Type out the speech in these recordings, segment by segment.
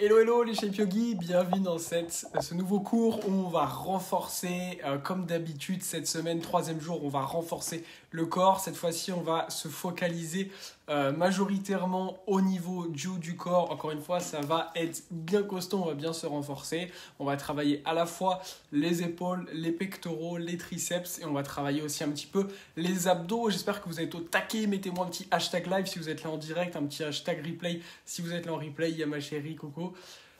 Hello hello les Shape Yogi, bienvenue dans ce nouveau cours où on va renforcer, comme d'habitude cette semaine, troisième jour, on va renforcer le corps. Cette fois-ci, on va se focaliser majoritairement au niveau du haut du corps. Encore une fois, ça va être bien costaud, on va bien se renforcer. On va travailler à la fois les épaules, les pectoraux, les triceps et on va travailler aussi un petit peu les abdos. J'espère que vous êtes au taquet. Mettez-moi un petit hashtag live si vous êtes là en direct, un petit hashtag replay si vous êtes là en replay. Il y a ma chérie Coco.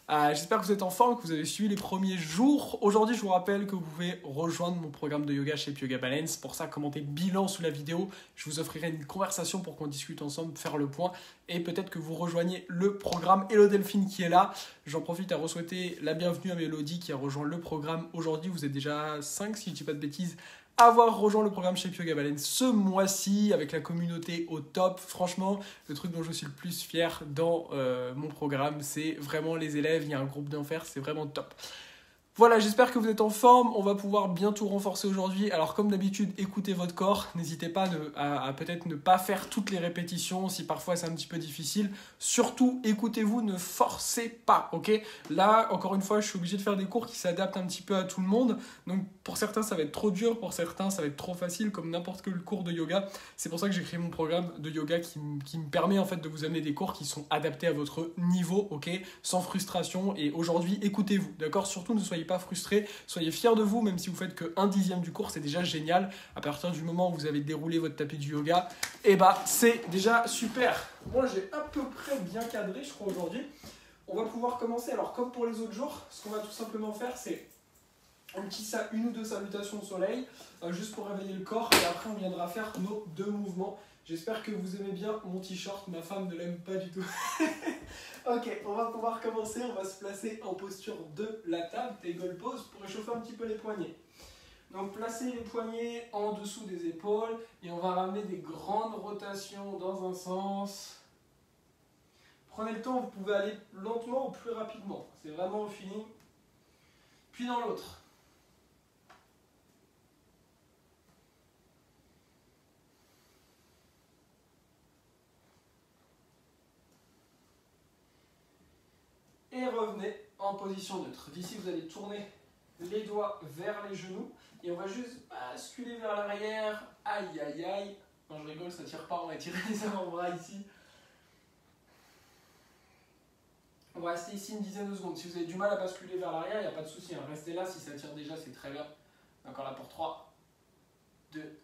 J'espère que vous êtes en forme, que vous avez suivi les premiers jours. Aujourd'hui, je vous rappelle que vous pouvez rejoindre mon programme de yoga Shape Yoga Balance. Pour ça, commentez bilan sous la vidéo. Je vous offrirai une conversation pour qu'on discute ensemble, faire le point. Et peut-être que vous rejoignez le programme. Hello Delphine qui est là. J'en profite à re-souhaiter la bienvenue à Mélodie qui a rejoint le programme. Aujourd'hui, vous êtes déjà 5, si je ne dis pas de bêtises, avoir rejoint le programme Shape Yoga Balance ce mois-ci avec la communauté au top. Franchement, le truc dont je suis le plus fier dans mon programme, c'est vraiment les élèves. Il y a un groupe d'enfer, c'est vraiment top. Voilà, j'espère que vous êtes en forme. On va pouvoir bien tout renforcer aujourd'hui. Alors comme d'habitude, écoutez votre corps. N'hésitez pas à peut-être ne pas faire toutes les répétitions si parfois c'est un petit peu difficile. Surtout, écoutez-vous, ne forcez pas, ok ? Là, encore une fois, je suis obligé de faire des cours qui s'adaptent un petit peu à tout le monde. Donc pour certains, ça va être trop dur. Pour certains, ça va être trop facile, comme n'importe quel cours de yoga. C'est pour ça que j'ai créé mon programme de yoga qui me permet en fait de vous amener des cours qui sont adaptés à votre niveau, ok ? Sans frustration. Et aujourd'hui, écoutez-vous, d'accord ? Surtout, ne soyez pas frustrés, soyez fiers de vous, même si vous faites que 1/10 du cours, c'est déjà génial. À partir du moment où vous avez déroulé votre tapis du yoga, et c'est déjà super. Moi, j'ai à peu près bien cadré, je crois, aujourd'hui. On va pouvoir commencer. Alors, comme pour les autres jours, ce qu'on va tout simplement faire, c'est une ou deux salutations au soleil, juste pour réveiller le corps, et après, on viendra faire nos 2 mouvements. J'espère que vous aimez bien mon t-shirt, ma femme ne l'aime pas du tout. Ok, on va pouvoir commencer, on va se placer en posture de la table, table pose, pour réchauffer un petit peu les poignets. Donc placez les poignets en dessous des épaules et on va ramener des grandes rotations dans un sens. Prenez le temps, vous pouvez aller lentement ou plus rapidement, c'est vraiment au feeling. Puis dans l'autre. Et revenez en position neutre. D'ici, vous allez tourner les doigts vers les genoux et on va juste basculer vers l'arrière. Aïe, aïe, aïe. Non, je rigole, ça tire pas, on va tirer les avant-bras ici. On va rester ici une dizaine de secondes. Si vous avez du mal à basculer vers l'arrière, il n'y a pas de souci. Restez là, si ça tire déjà, c'est très bien. Encore là pour 3, 2,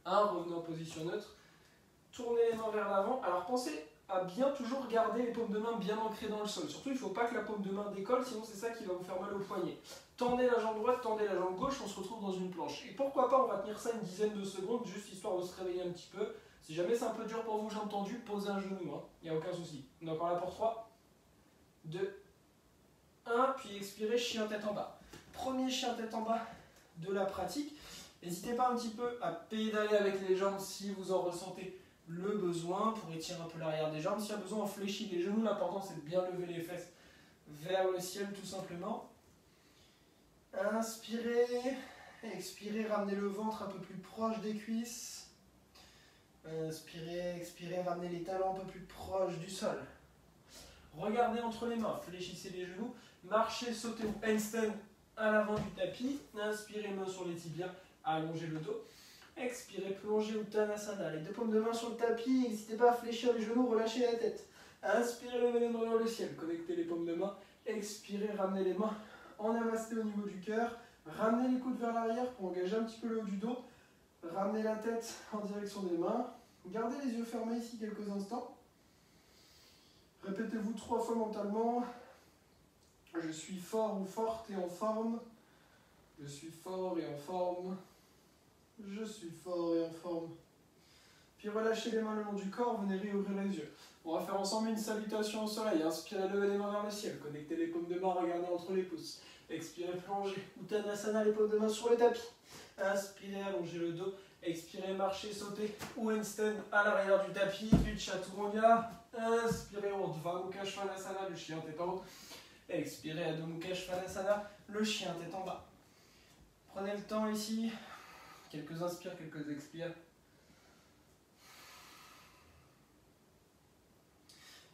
1. Revenez en position neutre. Tournez les mains vers l'avant. Alors pensez à bien toujours garder les paumes de main bien ancrées dans le sol. Surtout, il ne faut pas que la paume de main décolle, sinon c'est ça qui va vous faire mal au poignet. Tendez la jambe droite, tendez la jambe gauche, on se retrouve dans une planche. Et pourquoi pas, on va tenir ça une dizaine de secondes, juste histoire de se réveiller un petit peu. Si jamais c'est un peu dur pour vous, j'ai entendu, posez un genou, il n'y a aucun souci. Donc on là pour 3, 2, 1, puis expirez, chien tête en bas. Premier chien tête en bas de la pratique. N'hésitez pas un petit peu à pédaler avec les jambes si vous en ressentez le besoin pour étirer un peu l'arrière des jambes. S'il y a besoin, on fléchit les genoux. L'important, c'est de bien lever les fesses vers le ciel, tout simplement. Inspirez, expirez, ramenez le ventre un peu plus proche des cuisses. Inspirez, expirez, ramenez les talons un peu plus proches du sol. Regardez entre les mains, fléchissez les genoux. Marchez, sautez ou handstand à l'avant du tapis. Inspirez, main sur les tibias, allongez le dos. Expirez, plongez Uttanasana. Les 2 paumes de main sur le tapis, n'hésitez pas à fléchir les genoux, relâchez la tête. Inspirez, levez les mains vers le ciel, connectez les paumes de main. Expirez, ramenez les mains en namasté au niveau du cœur. Ramenez les coudes vers l'arrière pour engager un petit peu le haut du dos. Ramenez la tête en direction des mains. Gardez les yeux fermés ici quelques instants. Répétez-vous 3 fois mentalement. Je suis fort ou forte et en forme. Je suis fort et en forme. Je suis fort et en forme. Puis relâchez les mains le long du corps, venez réouvrir les yeux. On va faire ensemble une salutation au soleil. Inspirez, levez les mains vers le ciel. Connectez les paumes de main, regardez entre les pouces. Expirez, plongez. Uttanasana, les paumes de main sur le tapis. Inspirez, allongez le dos. Expirez, marchez, sautez. Ou handstand à l'arrière du tapis. Puis chaturanga. Inspirez, Urdhva Mukha Svanasana, le chien tête en haut. Expirez, Adho Mukha Svanasana, le chien tête en bas. Prenez le temps ici. Quelques inspires, quelques expires.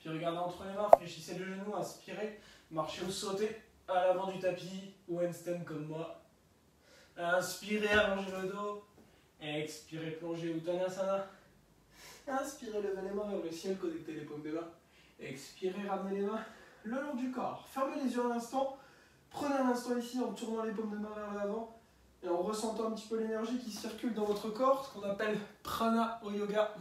Puis regardez entre les mains, fléchissez le genou, inspirez, marchez ou sautez à l'avant du tapis ou handstand comme moi. Inspirez, allongez le dos. Expirez, plongez Uttanasana. Inspirez, levez les mains vers le ciel, connectez les paumes des mains. Expirez, ramenez les mains le long du corps. Fermez les yeux un instant. Prenez un instant ici en tournant les paumes de main vers l'avant et en ressentant un petit peu l'énergie qui circule dans votre corps, ce qu'on appelle prana au yoga.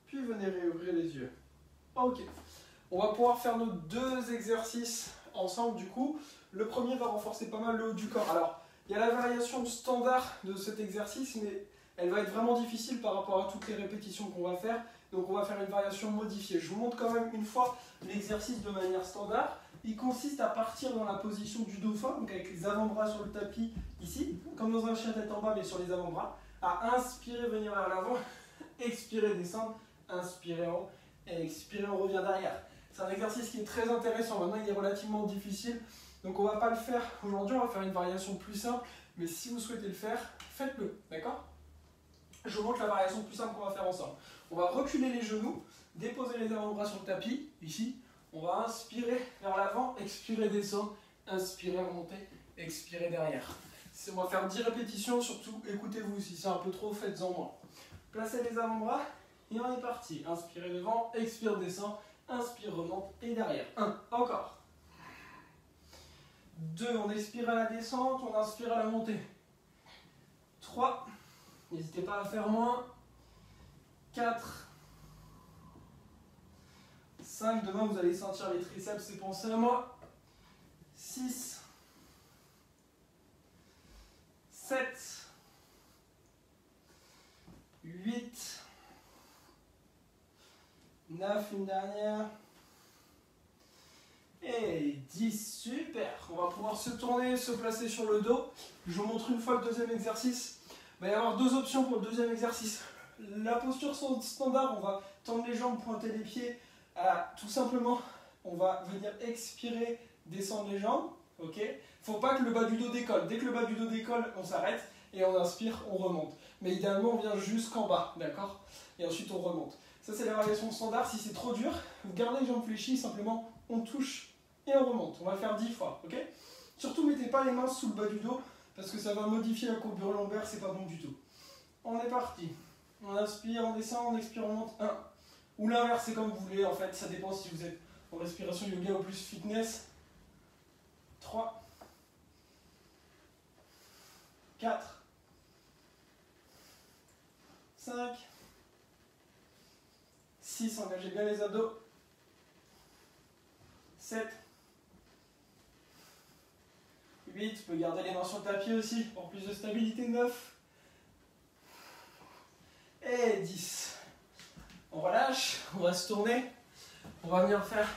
Puis venez réouvrir les yeux. Ok. On va pouvoir faire nos deux exercices ensemble du coup. Le premier va renforcer pas mal le haut du corps. Alors, il y a la variation standard de cet exercice, mais elle va être vraiment difficile par rapport à toutes les répétitions qu'on va faire. Donc on va faire une variation modifiée. Je vous montre quand même une fois l'exercice de manière standard. Il consiste à partir dans la position du dauphin, donc avec les avant-bras sur le tapis ici, comme dans un chien tête en bas mais sur les avant-bras. À inspirer, venir vers l'avant, expirer, descendre, inspirer en haut, et expirer, on revient derrière. C'est un exercice qui est très intéressant. Maintenant il est relativement difficile, donc on ne va pas le faire aujourd'hui, on va faire une variation plus simple. Mais si vous souhaitez le faire, faites-le, d'accord? Je vous montre la variation plus simple qu'on va faire ensemble. On va reculer les genoux, déposer les avant-bras sur le tapis, ici. On va inspirer vers l'avant, expirer, descendre, inspirer, remonter, expirer derrière. On va faire 10 répétitions, surtout écoutez-vous, si c'est un peu trop, faites-en moins. Placez les avant-bras et on est parti. Inspirez devant, expire, descend, inspire, remonte et derrière. 1, encore. 2, on expire à la descente, on inspire à la montée. 3, n'hésitez pas à faire moins. 4, 5, demain vous allez sentir les triceps et pensez à moi. 6, 7, 8, 9, une dernière. Et 10, super. On va pouvoir se tourner, se placer sur le dos. Je vous montre une fois le deuxième exercice. Il va y avoir deux options pour le deuxième exercice. La posture standard, on va tendre les jambes, pointer les pieds. Tout simplement, on va venir expirer, descendre les jambes. Ok. Faut pas que le bas du dos décolle. Dès que le bas du dos décolle, on s'arrête et on inspire, on remonte. Mais idéalement, on vient jusqu'en bas, d'accord? Et ensuite, on remonte. Ça, c'est la variation standard. Si c'est trop dur, vous gardez les jambes fléchies, simplement, on touche et on remonte. On va le faire 10 fois, ok? Surtout, mettez pas les mains sous le bas du dos parce que ça va modifier la courbure lombaire, c'est pas bon du tout. On est parti. On inspire, on descend, on expire, on monte. 1. Ou l'inverse, c'est comme vous voulez, en fait, ça dépend si vous êtes en respiration yoga ou plus fitness. 3, 4, 5, 6, engagez bien les abdos. 7, 8, tu peux garder les mains sur le tapis aussi pour plus de stabilité. 9 et 10. On relâche, on va se tourner. On va venir faire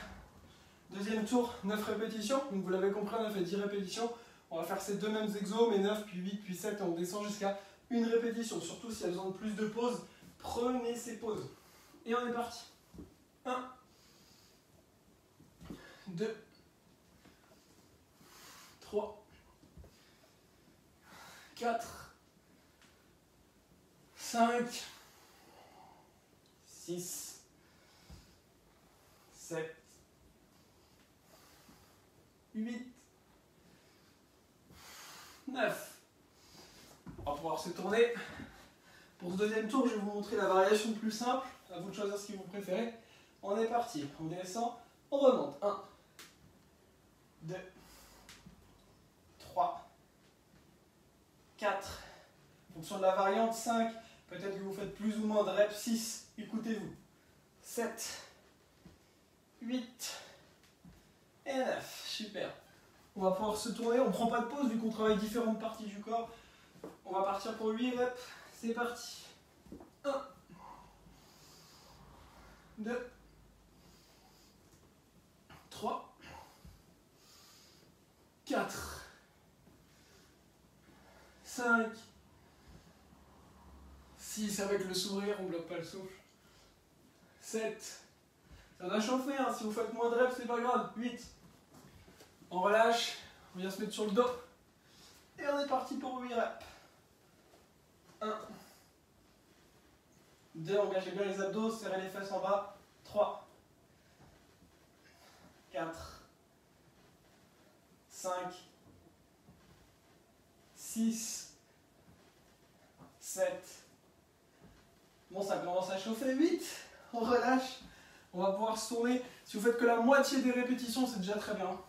deuxième tour, 9 répétitions. Donc vous l'avez compris, on a fait 10 répétitions. On va faire ces deux mêmes exos, mais 9, puis 8, puis 7, et on descend jusqu'à une répétition. Surtout s'il y a besoin de plus de pauses, prenez ces pauses. Et on est parti. 1, 2, 3, 4, 5, 6, 7, 8, 9. On va pouvoir se tourner. Pour ce deuxième tour, je vais vous montrer la variation plus simple. À vous de choisir ce que vous préférez. On est parti. On descend, on remonte. 1, 2, 3, 4. En fonction de la variante, 5. Peut-être que vous faites plus ou moins de reps. 6. Écoutez-vous. 7, 8 et 9. Super. On va pouvoir se tourner. On ne prend pas de pause vu qu'on travaille différentes parties du corps. On va partir pour 8 reps. C'est parti. 1, 2, 3, 4, 5, 6 avec le sourire, on ne bloque pas le souffle. 7, ça va chauffer, hein. Si vous faites moins de reps, c'est pas grave. 8, on relâche, on vient se mettre sur le dos. Et on est parti pour 8 reps. 1, 2, engagez bien les abdos, serrez les fesses en bas. 3, 4, 5, 6, 7. Bon, ça commence à chauffer. 8, on relâche. On va pouvoir se tourner. Si vous faites que la moitié des répétitions, c'est déjà très bien.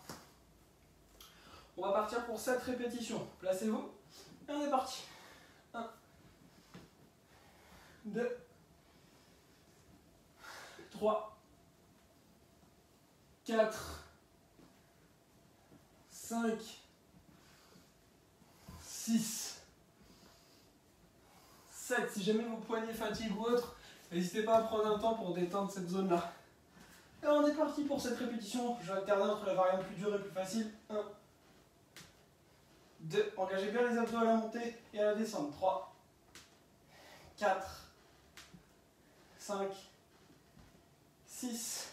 On va partir pour 7 répétitions. Placez-vous. Et on est parti. 1, 2, 3, 4, 5, 6, 7. Si jamais vos poignets fatiguent ou autre, n'hésitez pas à prendre un temps pour détendre cette zone-là. Et on est parti pour cette répétition. Je vais alterner entre la variante plus dure et plus facile. 1, 2. Engagez bien les abdos à la montée et à la descente. 3, 4, 5, 6,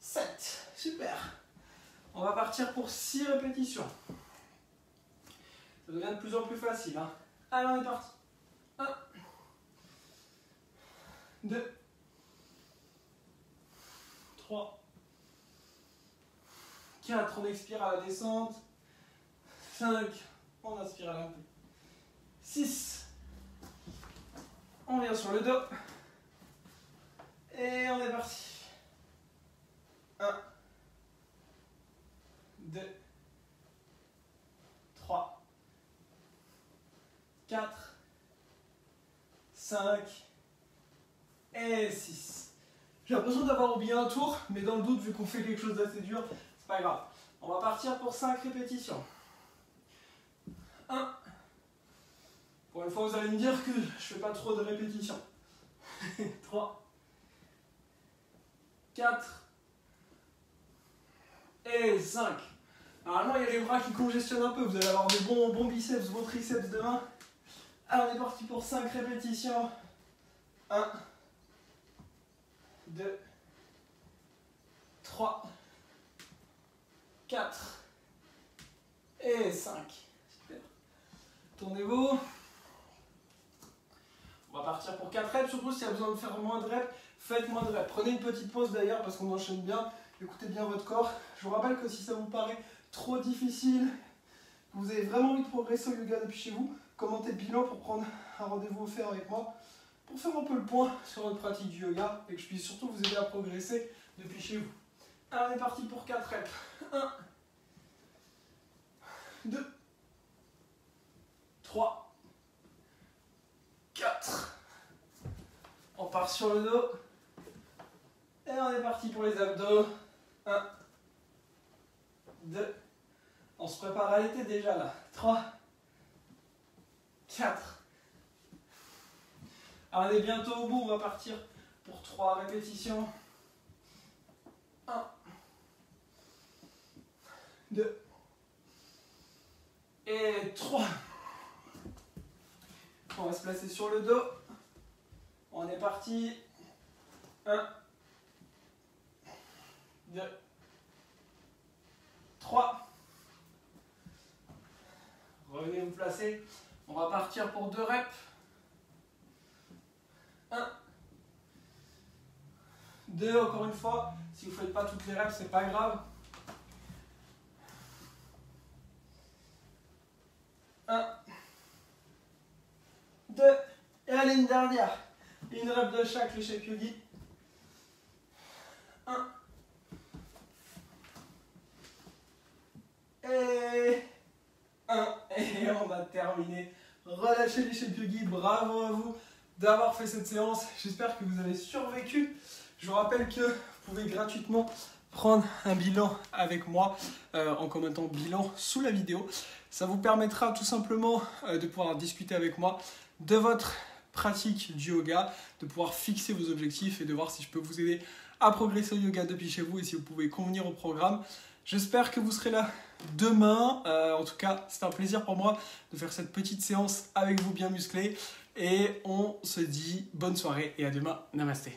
7. Super. On va partir pour 6 répétitions. Ça devient de plus en plus facile. Hein. Allez, on est parti. 1, 2, 3, 4. On expire à la descente. 5. On inspire à la montée. 6. On vient sur le dos. Et on est parti. 1, 2, 3, 4, 5 et 6. J'ai l'impression d'avoir oublié un tour, mais dans le doute, vu qu'on fait quelque chose d'assez dur, c'est pas grave. On va partir pour 5 répétitions. 1. Pour une fois, vous allez me dire que je fais pas trop de répétitions. 3, 4 et 5. Normalement, il y a les bras qui congestionnent un peu. Vous allez avoir des bons biceps, bons triceps demain. Alors, on est parti pour 5 répétitions. 1, 2, 3, 4 et 5. Super. Tournez-vous. On va partir pour 4 reps. Surtout, s'il y a besoin de faire moins de reps, faites moins de reps. Prenez une petite pause d'ailleurs parce qu'on enchaîne bien. Écoutez bien votre corps. Je vous rappelle que si ça vous paraît trop difficile, que vous avez vraiment envie de progresser au yoga depuis chez vous, commentez bilan pour prendre un rendez-vous offert avec moi pour faire un peu le point sur votre pratique du yoga et que je puisse surtout vous aider à progresser depuis chez vous. Alors on est parti pour 4 reps. 1, 2, 3, 4. On part sur le dos. Et on est parti pour les abdos. 1, 2. On se prépare à l'été déjà là. 3, 4. Alors on est bientôt au bout, on va partir pour 3 répétitions. 1, 2 et 3. On va se placer sur le dos. On est parti. 1, 2, 3. Revenez vous placer. On va partir pour 2 reps. 1, 2, encore une fois. Si vous ne faites pas toutes les reps, c'est pas grave. 1, 2, et allez, une dernière. Une rep de chaque, le shape yogi. 1, et 1, et on a terminé. Relâchez les shape yogi, bravo à vous d'avoir fait cette séance. J'espère que vous avez survécu. Je vous rappelle que vous pouvez gratuitement prendre un bilan avec moi en commentant bilan sous la vidéo. Ça vous permettra tout simplement de pouvoir discuter avec moi de votre pratique du yoga, de pouvoir fixer vos objectifs et de voir si je peux vous aider à progresser au yoga depuis chez vous et si vous pouvez convenir au programme. J'espère que vous serez là demain. En tout cas, c'est un plaisir pour moi de faire cette petite séance avec vous bien musclée. Et on se dit bonne soirée et à demain. Namasté.